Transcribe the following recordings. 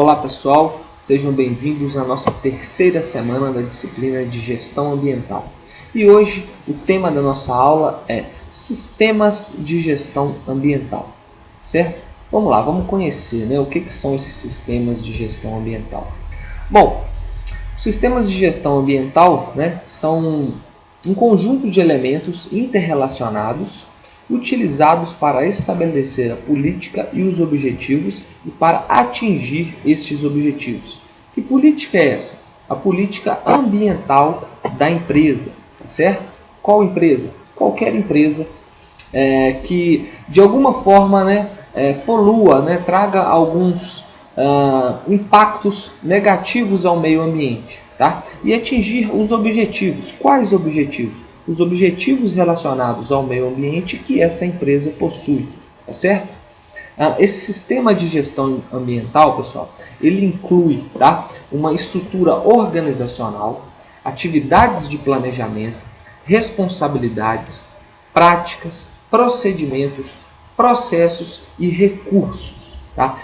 Olá pessoal, sejam bem-vindos à nossa terceira semana da disciplina de Gestão Ambiental. E hoje o tema da nossa aula é Sistemas de Gestão Ambiental, certo? Vamos lá, vamos conhecer, o que são esses sistemas de gestão ambiental. Bom, os sistemas de gestão ambiental são um conjunto de elementos interrelacionados utilizados para estabelecer a política e os objetivos e para atingir estes objetivos. Que política é essa? A política ambiental da empresa, certo? Qual empresa? Qualquer empresa que de alguma forma polua, traga alguns impactos negativos ao meio ambiente, tá? E atingir os objetivos. Quais objetivos? Os objetivos relacionados ao meio ambiente que essa empresa possui, tá certo? Esse sistema de gestão ambiental, pessoal, ele inclui, uma estrutura organizacional, atividades de planejamento, responsabilidades, práticas, procedimentos, processos e recursos.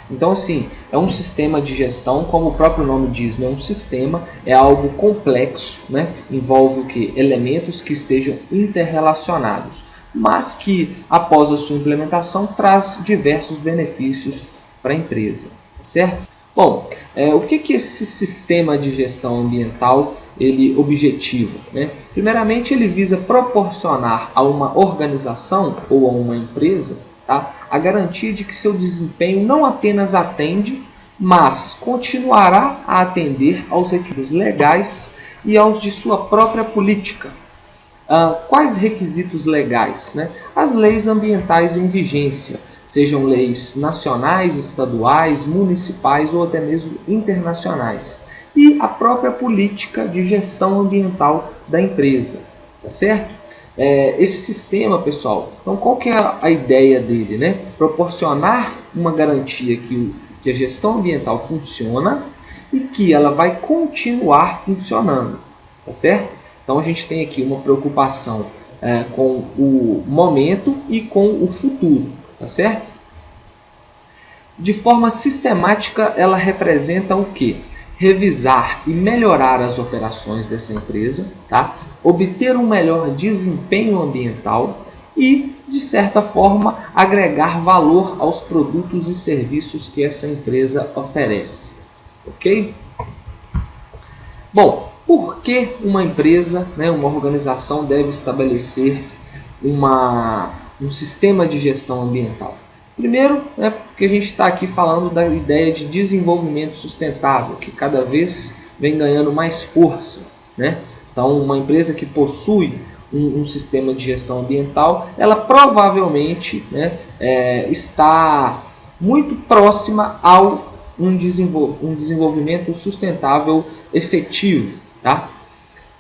Então, assim, é um sistema de gestão, como o próprio nome diz, um sistema é algo complexo, envolve o quê? Elementos que estejam interrelacionados, mas que, após a sua implementação, traz diversos benefícios para a empresa, certo? Bom, o que esse sistema de gestão ambiental ele objetiva? Primeiramente, ele visa proporcionar a uma organização ou a uma empresa a garantia de que seu desempenho não apenas atende, mas continuará a atender aos requisitos legais e aos de sua própria política. Quais requisitos legais? As leis ambientais em vigência, sejam leis nacionais, estaduais, municipais ou até mesmo internacionais. E a própria política de gestão ambiental da empresa, certo? Esse sistema, pessoal, então qual que é a ideia dele? Proporcionar uma garantia que a gestão ambiental funciona e que ela vai continuar funcionando, tá certo? Então a gente tem aqui uma preocupação com o momento e com o futuro, tá certo? De forma sistemática, ela representa o quê? Revisar e melhorar as operações dessa empresa, obter um melhor desempenho ambiental e, de certa forma, agregar valor aos produtos e serviços que essa empresa oferece. Ok? Bom, por que uma empresa, uma organização deve estabelecer um sistema de gestão ambiental? Primeiro, porque a gente está aqui falando da ideia de desenvolvimento sustentável, que cada vez vem ganhando mais força, Então, uma empresa que possui um sistema de gestão ambiental, ela provavelmente está muito próxima ao um desenvolvimento sustentável efetivo.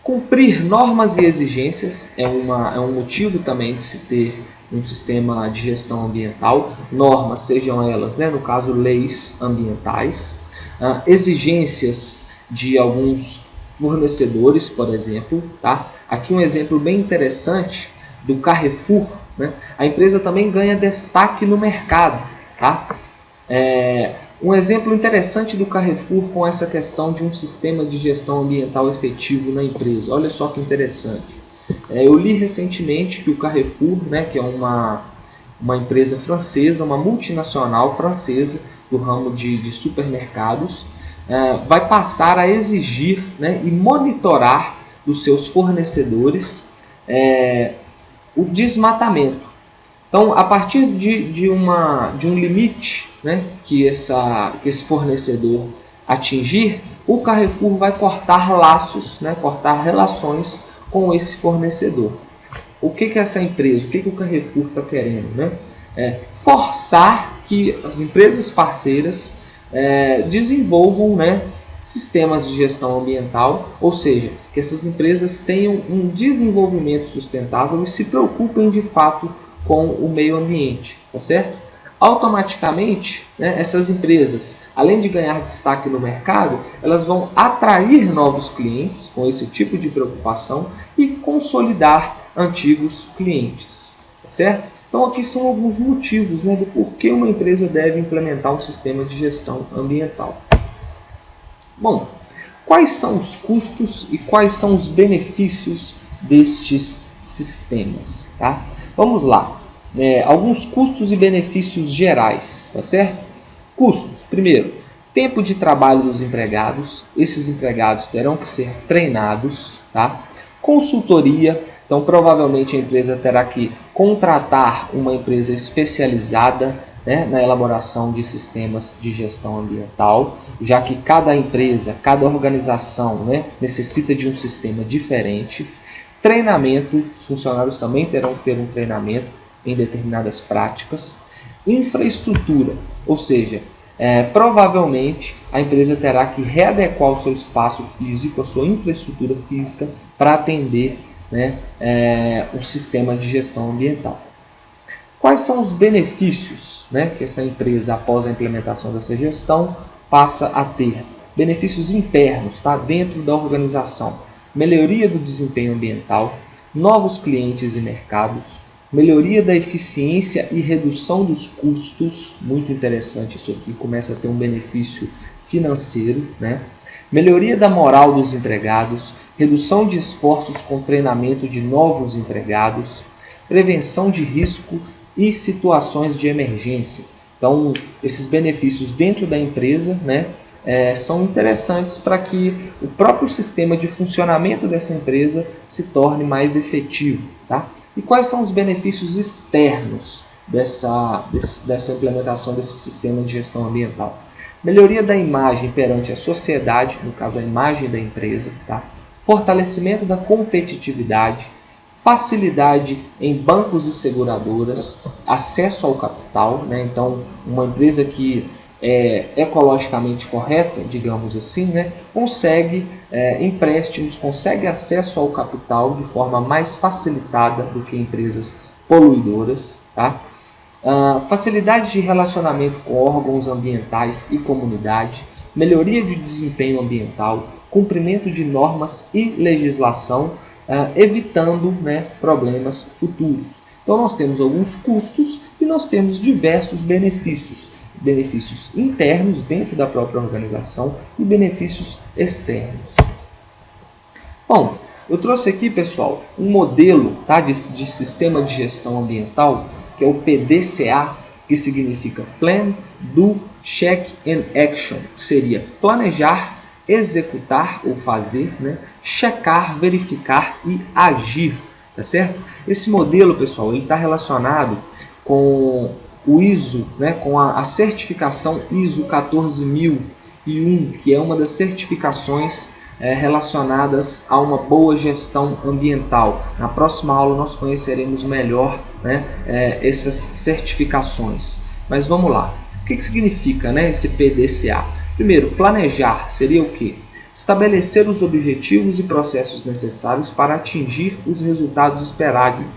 Cumprir normas e exigências é um motivo também de se ter um sistema de gestão ambiental. Normas, sejam elas, no caso, leis ambientais, exigências de alguns fornecedores, por exemplo. Aqui um exemplo bem interessante do Carrefour. A empresa também ganha destaque no mercado. Um exemplo interessante do Carrefour com essa questão de um sistema de gestão ambiental efetivo na empresa. Olha só que interessante. Eu li recentemente que o Carrefour, que é uma empresa francesa, uma multinacional francesa do ramo de supermercados, vai passar a exigir e monitorar dos seus fornecedores o desmatamento. Então, a partir de um limite que esse fornecedor atingir, o Carrefour vai cortar laços, cortar relações com esse fornecedor. O que essa empresa, o que o Carrefour está querendo? Forçar que as empresas parceiras desenvolvam sistemas de gestão ambiental, ou seja, que essas empresas tenham um desenvolvimento sustentável e se preocupem de fato com o meio ambiente, tá certo? Automaticamente, essas empresas, além de ganhar destaque no mercado, elas vão atrair novos clientes com esse tipo de preocupação e consolidar antigos clientes, tá certo? Então aqui são alguns motivos do porquê uma empresa deve implementar um sistema de gestão ambiental. Bom, quais são os custos e quais são os benefícios destes sistemas? Tá? Vamos lá. Alguns custos e benefícios gerais, tá certo? Custos. Primeiro, tempo de trabalho dos empregados. Esses empregados terão que ser treinados, tá? Consultoria. Então, provavelmente a empresa terá que contratar uma empresa especializada, né, na elaboração de sistemas de gestão ambiental, já que cada empresa, cada organização, né, necessita de um sistema diferente. Treinamento, os funcionários também terão que ter um treinamento em determinadas práticas. Infraestrutura, ou seja, provavelmente a empresa terá que readequar o seu espaço físico, a sua infraestrutura física, para atender, né, o sistema de gestão ambiental. Quais são os benefícios, né, que essa empresa, após a implementação dessa gestão, passa a ter? Benefícios internos, tá, dentro da organização. Melhoria do desempenho ambiental, novos clientes e mercados, melhoria da eficiência e redução dos custos, muito interessante isso aqui, começa a ter um benefício financeiro, né? Melhoria da moral dos empregados, redução de esforços com treinamento de novos empregados, prevenção de risco e situações de emergência. Então, esses benefícios dentro da empresa, né, são interessantes para que o próprio sistema de funcionamento dessa empresa se torne mais efetivo. Tá? E quais são os benefícios externos dessa implementação desse sistema de gestão ambiental? Melhoria da imagem perante a sociedade, no caso a imagem da empresa, tá? Fortalecimento da competitividade, facilidade em bancos e seguradoras, acesso ao capital, né? Então, uma empresa que é ecologicamente correta, digamos assim, né? Consegue empréstimos, consegue acesso ao capital de forma mais facilitada do que empresas poluidoras. Tá? Facilidade de relacionamento com órgãos ambientais e comunidade, melhoria de desempenho ambiental, cumprimento de normas e legislação, evitando, né, problemas futuros. Então nós temos alguns custos e nós temos diversos benefícios. Benefícios internos dentro da própria organização e benefícios externos. Bom, eu trouxe aqui, pessoal, um modelo, tá, de sistema de gestão ambiental, que é o PDCA, que significa Plan, Do, Check and Action, que seria planejar, executar ou fazer, né, checar, verificar e agir, tá certo? Esse modelo, pessoal, ele está relacionado com o ISO, né, com a certificação ISO 14001, que é uma das certificações relacionadas a uma boa gestão ambiental. Na próxima aula nós conheceremos melhor, né, essas certificações. Mas vamos lá. O que significa, né, esse PDCA? Primeiro, planejar seria o quê? Estabelecer os objetivos e processos necessários para atingir os resultados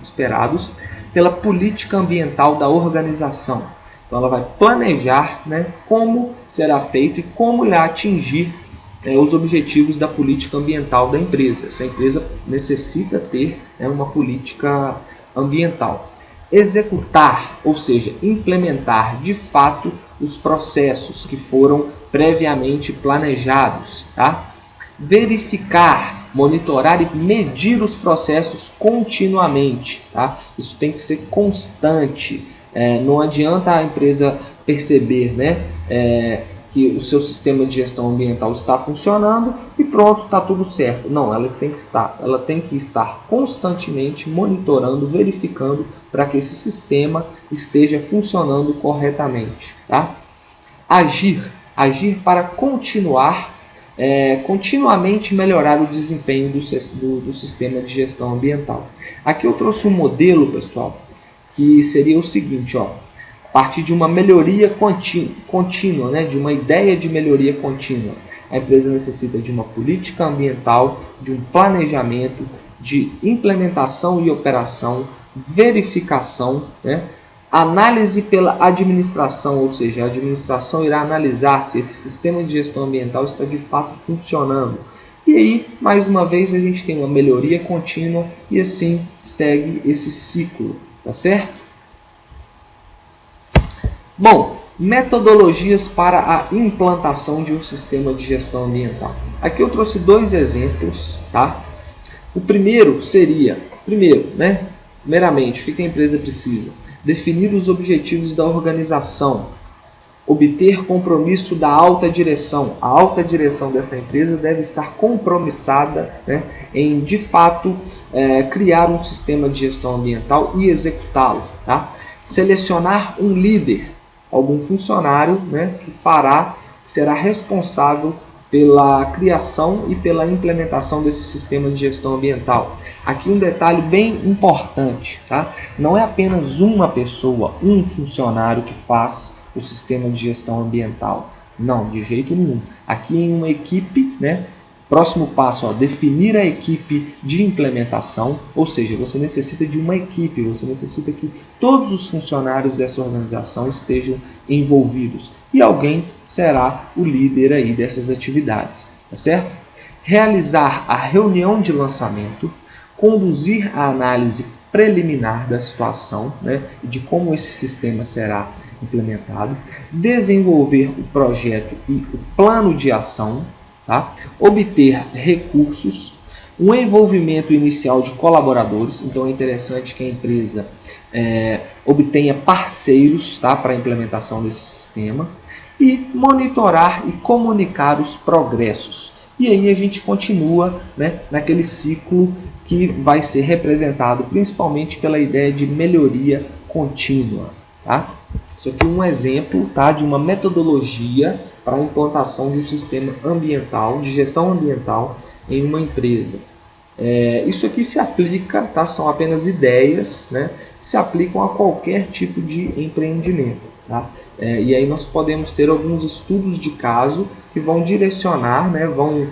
esperados pela política ambiental da organização. Então ela vai planejar, né, como será feito e como irá atingir os objetivos da política ambiental da empresa. Essa empresa necessita ter, né, uma política ambiental. Executar, ou seja, implementar de fato os processos que foram previamente planejados. Tá? Verificar, monitorar e medir os processos continuamente. Tá? Isso tem que ser constante. Não adianta a empresa perceber, né, que o seu sistema de gestão ambiental está funcionando e pronto, está tudo certo. Não, ela tem que estar constantemente monitorando, verificando para que esse sistema esteja funcionando corretamente. Tá? Agir para continuamente melhorar o desempenho do sistema de gestão ambiental. Aqui eu trouxe um modelo, pessoal, que seria o seguinte, ó, a partir de uma melhoria contínua, né, de uma ideia de melhoria contínua. A empresa necessita de uma política ambiental, de um planejamento, de implementação e operação, verificação, né, análise pela administração, ou seja, a administração irá analisar se esse sistema de gestão ambiental está de fato funcionando. E aí, mais uma vez, a gente tem uma melhoria contínua e assim segue esse ciclo, tá certo? Bom, Metodologias para a implantação de um sistema de gestão ambiental. Aqui eu trouxe dois exemplos, tá? O primeiro seria, primeiramente, o que a empresa precisa? Definir os objetivos da organização, obter compromisso da alta direção. A alta direção dessa empresa deve estar compromissada, né, em, de fato, criar um sistema de gestão ambiental e executá-lo. Tá? Selecionar um líder, algum funcionário, né, que será responsável pela criação e pela implementação desse sistema de gestão ambiental. Aqui um detalhe bem importante, tá? Não é apenas uma pessoa, um funcionário que faz o sistema de gestão ambiental. Não, de jeito nenhum. Aqui em uma equipe, né? Próximo passo, definir a equipe de implementação, ou seja, você necessita de uma equipe, você necessita que todos os funcionários dessa organização estejam envolvidos e alguém será o líder aí dessas atividades, tá certo? Realizar a reunião de lançamento, conduzir a análise preliminar da situação, né, de como esse sistema será implementado, desenvolver o projeto e o plano de ação, tá? Obter recursos, um envolvimento inicial de colaboradores, então é interessante que a empresa obtenha parceiros, tá, para a implementação desse sistema, e monitorar e comunicar os progressos. E aí a gente continua, né, naquele ciclo que vai ser representado principalmente pela ideia de melhoria contínua. Tá? Isso aqui é um exemplo, tá, de uma metodologia para a implantação de um sistema ambiental, de gestão ambiental em uma empresa. Isso aqui se aplica, tá, são apenas ideias, né, que se aplicam a qualquer tipo de empreendimento. Tá? E aí nós podemos ter alguns estudos de caso que vão direcionar, né, vão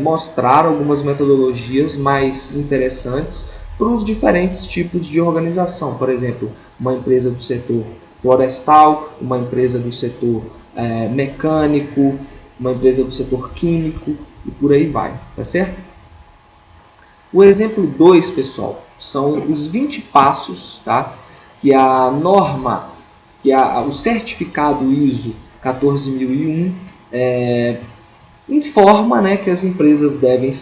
mostrar algumas metodologias mais interessantes para os diferentes tipos de organização. Por exemplo, uma empresa do setor florestal, uma empresa do setor mecânico, uma empresa do setor químico e por aí vai, tá certo? O exemplo 2, pessoal, são os 20 passos, tá, que a norma, o certificado ISO 14001 informa, né, que as empresas devem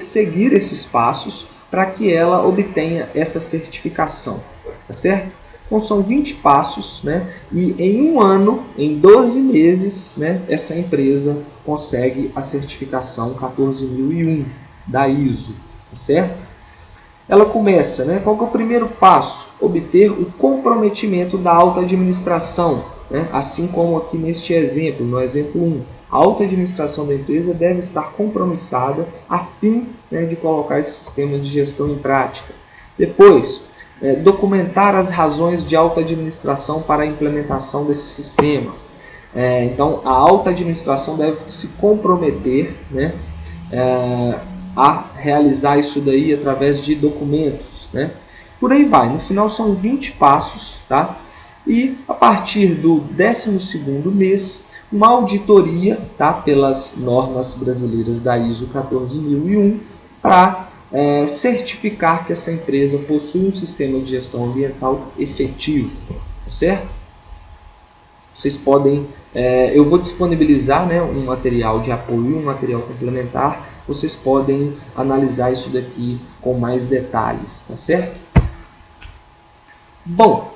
seguir esses passos para que ela obtenha essa certificação, tá certo? Então são 20 passos, né, e em um ano, em 12 meses, né, essa empresa consegue a certificação 14001 da ISO, tá certo? Ela começa, né, qual que é o primeiro passo? Obter o comprometimento da alta administração, né, assim como aqui neste exemplo, no exemplo 1. A alta administração da empresa deve estar compromissada a fim, né, de colocar esse sistema de gestão em prática. Depois, documentar as razões de alta administração para a implementação desse sistema. Então, a alta administração deve se comprometer, né, a realizar isso daí através de documentos, né? Por aí vai. No final são 20 passos, tá? E a partir do 12º mês, uma auditoria, tá, pelas normas brasileiras da ISO 14001 para certificar que essa empresa possui um sistema de gestão ambiental efetivo, certo? Vocês podem, eu vou disponibilizar, né, um material de apoio, um material complementar. Vocês podem analisar isso daqui com mais detalhes, tá certo? Bom,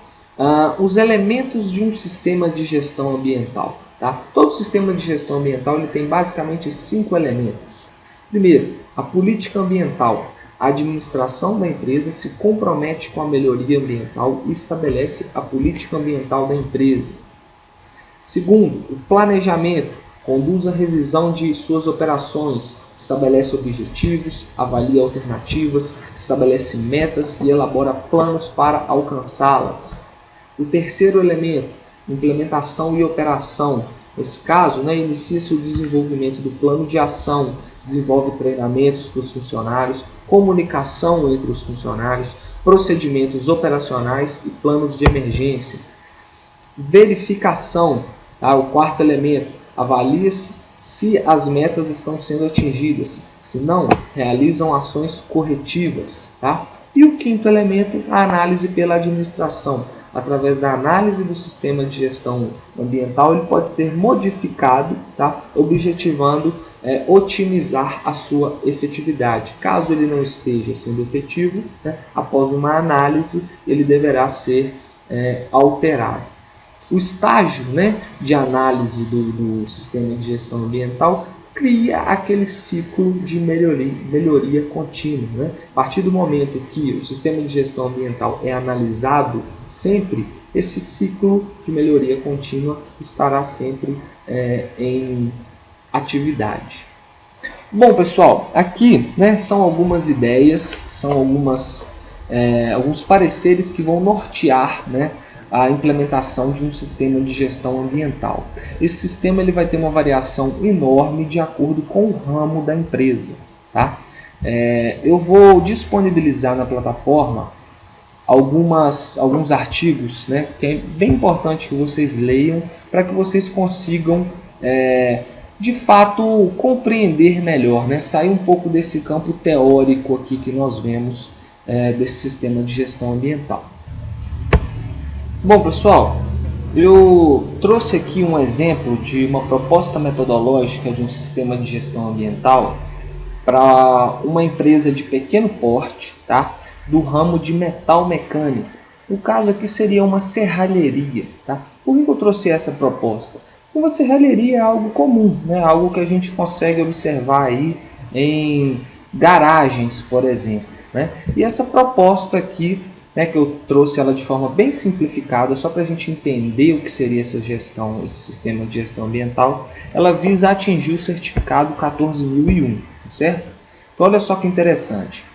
os elementos de um sistema de gestão ambiental. Tá? Todo sistema de gestão ambiental ele tem basicamente 5 elementos. Primeiro, a política ambiental. A administração da empresa se compromete com a melhoria ambiental e estabelece a política ambiental da empresa. Segundo, o planejamento. Conduz a revisão de suas operações, estabelece objetivos, avalia alternativas, estabelece metas e elabora planos para alcançá-las. O terceiro elemento, implementação e operação. Nesse caso, né, inicia-se o desenvolvimento do plano de ação, desenvolve treinamentos para os funcionários, comunicação entre os funcionários, procedimentos operacionais e planos de emergência. Verificação, tá? O quarto elemento, avalia-se se as metas estão sendo atingidas, se não, realizam ações corretivas. Tá? E o quinto elemento, a análise pela administração. através da análise do sistema de gestão ambiental, ele pode ser modificado, tá? Objetivando otimizar a sua efetividade. Caso ele não esteja sendo efetivo, né, após uma análise, ele deverá ser alterado. O estágio, né, de análise do sistema de gestão ambiental cria aquele ciclo de melhoria contínua. Né? A partir do momento que o sistema de gestão ambiental é analisado sempre, esse ciclo de melhoria contínua estará sempre em atividade. Bom, pessoal, aqui, né, são algumas ideias, são alguns pareceres que vão nortear, né, a implementação de um sistema de gestão ambiental. Esse sistema ele vai ter uma variação enorme de acordo com o ramo da empresa. Tá? Eu vou disponibilizar na plataforma alguns artigos, né, que é bem importante que vocês leiam para que vocês consigam de fato compreender melhor, né, sair um pouco desse campo teórico aqui que nós vemos desse sistema de gestão ambiental. Bom, pessoal, eu trouxe aqui um exemplo de uma proposta metodológica de um sistema de gestão ambiental para uma empresa de pequeno porte, tá? Do ramo de metal mecânico. O caso aqui seria uma serralheria. Tá? Por que eu trouxe essa proposta? Uma serralheria é algo comum, né? Algo que a gente consegue observar aí em garagens, por exemplo. Né? E essa proposta aqui, que eu trouxe ela de forma bem simplificada, só para a gente entender o que seria essa gestão, esse sistema de gestão ambiental, ela visa atingir o certificado 14001, certo? Então olha só que interessante.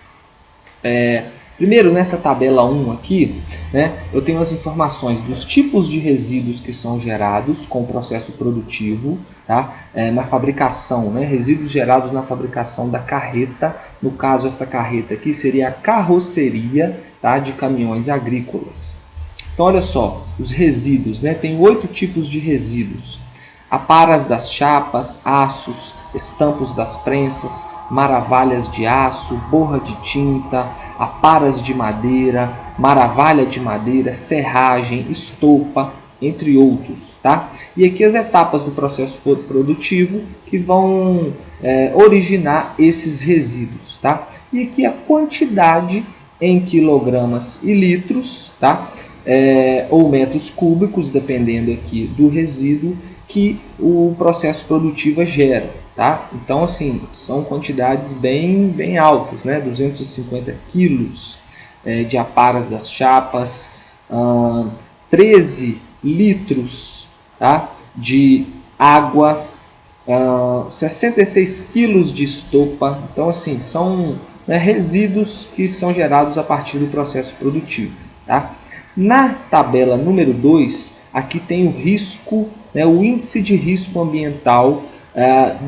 Primeiro, nessa tabela 1 aqui, né, eu tenho as informações dos tipos de resíduos que são gerados com o processo produtivo, tá? Na fabricação, né, resíduos gerados na fabricação da carreta. No caso, essa carreta aqui seria a carroceria, tá, de caminhões agrícolas. Então, olha só, os resíduos, né, tem 8 tipos de resíduos. Aparas das chapas, aços, estampos das prensas, maravalhas de aço, borra de tinta, aparas de madeira, maravalha de madeira, serragem, estopa, entre outros. Tá? E aqui as etapas do processo produtivo que vão originar esses resíduos. Tá? E aqui a quantidade em quilogramas e litros, tá? Ou metros cúbicos, dependendo aqui do resíduo que o processo produtivo gera. Tá? Então, assim, são quantidades bem altas, né? 250 quilos de aparas das chapas, 13 litros, tá, de água, 66 quilos de estopa. Então, assim, são resíduos que são gerados a partir do processo produtivo. Tá? Na tabela número 2, aqui tem o risco, o índice de risco ambiental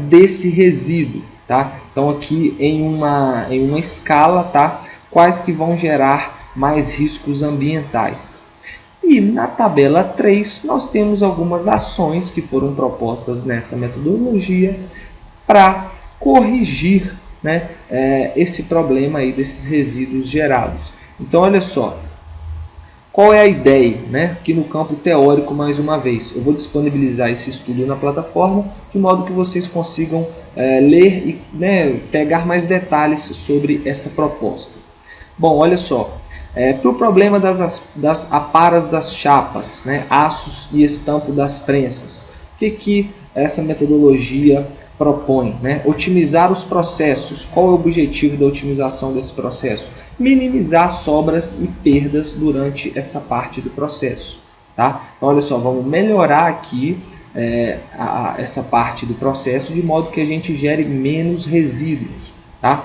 desse resíduo. Tá? Então aqui em uma escala, tá? Quais que vão gerar mais riscos ambientais. E na tabela 3 nós temos algumas ações que foram propostas nessa metodologia para corrigir, né, esse problema aí desses resíduos gerados. Então olha só, qual é a ideia? Né? Aqui no campo teórico, mais uma vez, eu vou disponibilizar esse estudo na plataforma, de modo que vocês consigam ler e, né, pegar mais detalhes sobre essa proposta. Bom, olha só, para o problema das aparas das chapas, né, aços e estampo das prensas, o que essa metodologia propõe? Né? Otimizar os processos. Qual é o objetivo da otimização desse processo? Minimizar sobras e perdas durante essa parte do processo. Tá? Então, olha só, vamos melhorar aqui essa parte do processo de modo que a gente gere menos resíduos. Tá?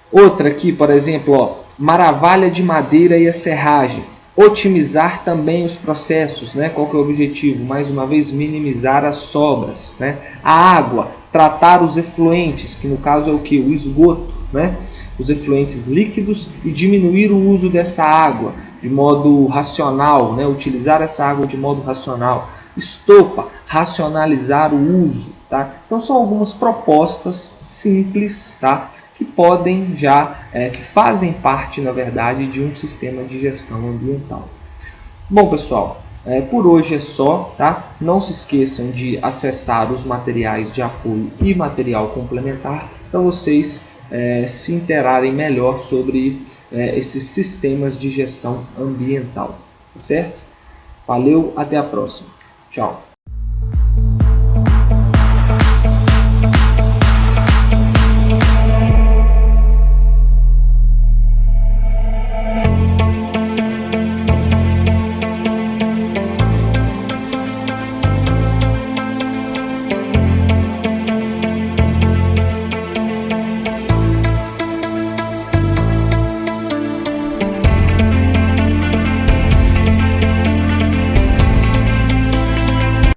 Outra aqui, por exemplo, ó, maravalha de madeira e a serragem. Otimizar também os processos, né? Qual que é o objetivo? Mais uma vez, minimizar as sobras, né? A água, tratar os efluentes, que no caso é o que? O esgoto, né? Os efluentes líquidos, e diminuir o uso dessa água de modo racional, né? Utilizar essa água de modo racional. Estopa, racionalizar o uso, tá? Então são algumas propostas simples, tá? Que que podem já, que fazem parte, na verdade, de um sistema de gestão ambiental. Bom, pessoal, por hoje é só, tá? Não se esqueçam de acessar os materiais de apoio e material complementar para vocês se interarem melhor sobre esses sistemas de gestão ambiental, tá certo? Valeu, até a próxima. Tchau.